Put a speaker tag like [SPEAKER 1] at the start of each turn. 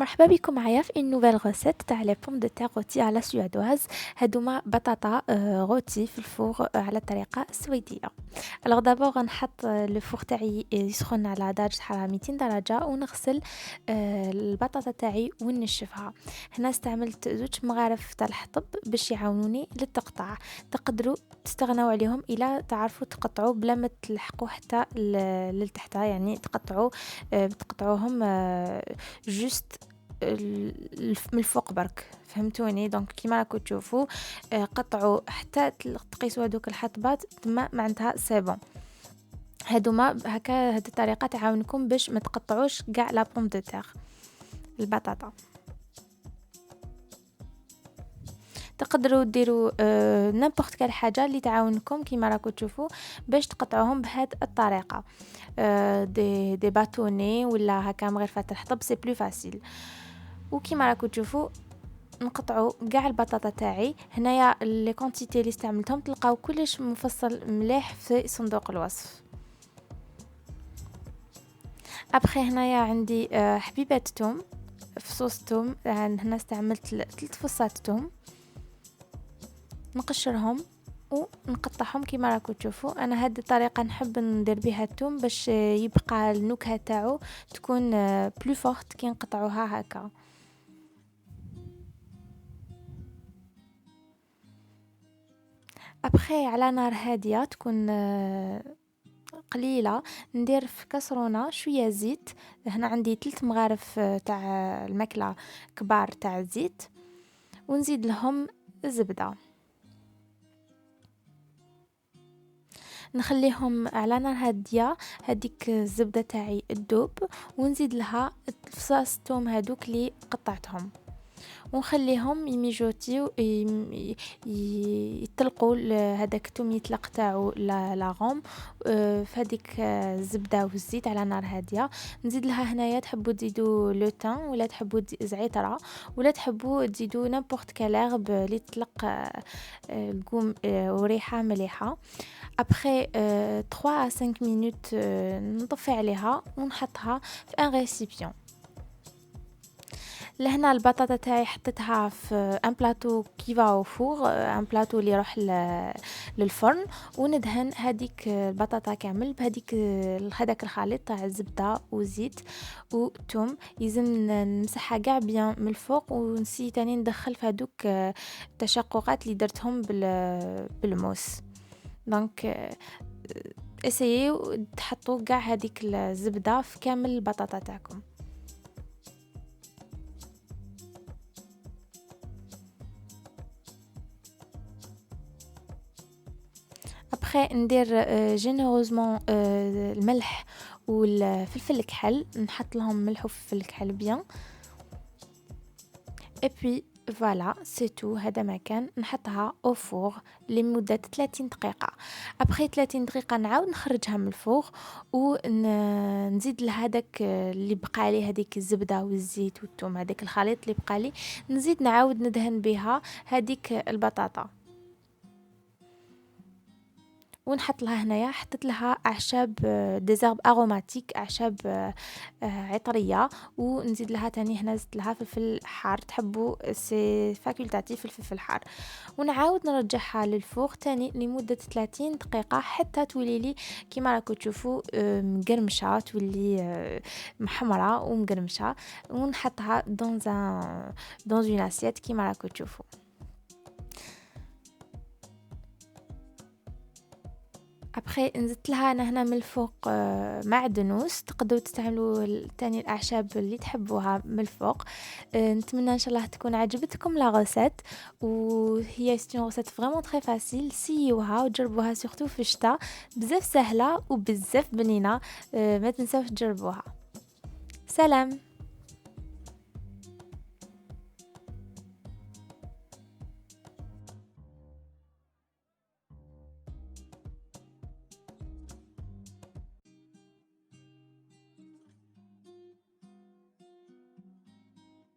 [SPEAKER 1] مرحبا بكم معايا في ان نوفيل غوسيت تاع لي بوم دو تير غوتي على سويدواز. هادوما بطاطا غوتي في الفور على الطريقه السويديه. الوغ دابور غنحط لو فور تاعي يسخن على درجه حراره 200 درجه ونغسل البطاطا تاعي ونشفها. هنا استعملت زوج مغارف تاع الحطب باش يعاونوني للتقطاع. تقدروا تستغنوا عليهم الى تعرفوا تقطعوا بلا ما تلحقوا حتى للتحت، يعني تقطعوهم جوست من الفوق برك. فهمتوني؟ دونك كيما راكم تشوفوا قطعوا حتى تقيسوا هذوك الحطبات تما معناتها سي بون. هادوما هكا، هاد الطريقه تعاونكم باش ما تقطعوش كاع لا بوم دو تير البطاطا. تقدروا ديروا نيمبورط كال حاجه اللي تعاونكم كيما راكم تشوفوا باش تقطعوهم بهاد الطريقه. دي باتوني ولا هكا مغرفه الحطب سي بلو فاسيل. وكيما راكم تشوفوا نقطعوا كاع البطاطا تاعي. هنايا لي كونتيتي اللي استعملتهم تلقاو كلش مفصل مليح في صندوق الوصف. ابخي هنايا عندي حبيبات توم، فصوص توم. هنا استعملت 3 فصات توم، نقشرهم ونقطعهم كيما راكم تشوفوا. انا هذه الطريقه نحب ندير بها الثوم باش يبقى النكهه تاعو تكون بلو فورت كي نقطعوها هكا. ابخي على نار هاديه تكون قليله ندير في كسرونه شويه زيت. هنا عندي 3 مغارف تاع الماكله كبار تاع الزيت، ونزيد لهم الزبده. نخليهم على نار هاديه هذيك الزبده تاعي تذوب، ونزيد لها فصاص الثوم هذوك اللي قطعتهم، ونخليهم يميجوتيو يطلقوا هذاك الثوم يطلق تاعو لاغوم في هذيك الزبده والزيت على نار هاديه. نزيد لها هنايا تحبوا تزيدوا لو تان ولا تحبوا زعتره ولا تحبوا تزيدوا نيمبورط كال هيرب اللي تطلق القوم وريحه مليحه. ابخي 3 à 5 minutes نطفي عليها ونحطها في ان ريسيبيون. لهنا البطاطا تاعي حطيتها في ان بلاطو كي فا فور، ان بلاطو اللي يروح للفرن، وندهن هذيك البطاطا كامل بهذيك هذاك الخليط تاع الزبده وزيت وثوم. يلزم نمسحها كاع بيان من الفوق، ونسي تاني ندخل في هذوك التشققات اللي درتهم بالموس. دونك اسيي تحطوا كاع هذيك الزبده في كامل البطاطا تاعكم. ابخي ندير جينيروزمون الملح والفلفل الكحل، نحط لهم ملح وفلفل الكحل بيان. اي بي فوالا سي تو، هذا ما كان. نحطها او فور لمده 30 دقيقه. ابخي 30 دقيقه نعاود نخرجها من الفوغ ونزيد لها هذاك اللي بقى عليه هذيك الزبده والزيت والثوم، هذاك الخليط اللي بقى لي نزيد نعاود ندهن بها هذيك البطاطا. ونحط لها هنايا حطيت لها اعشاب ديزيرب اروماتيك، اعشاب عطريه، ونزيد لها تاني هنا زدت لها فلفل حار. تحبوا سي فاكولتاتيف الفلفل الحار. ونعاود نرجعها للفوغ تاني لمده 30 دقيقه حتى تولي لي كيما راكم تشوفوا مقرمشه، تولي محمره ومقرمشه. ونحطها دون اون اسيت كيما راكم تشوفوا. ابخي نزدت لها انا هنا من الفوق معدنوس. تقدروا تستعملوا تاني الاعشاب اللي تحبوها من الفوق. نتمنى ان شاء الله تكون عجبتكم لا غوسيت، وهي سي اون غوسيت فريمون تري فاسيل. سيوها وجربوها سورتو في الشتاء، بزاف سهله وبزاف بنينه. ما تنساوش تجربوها. سلام.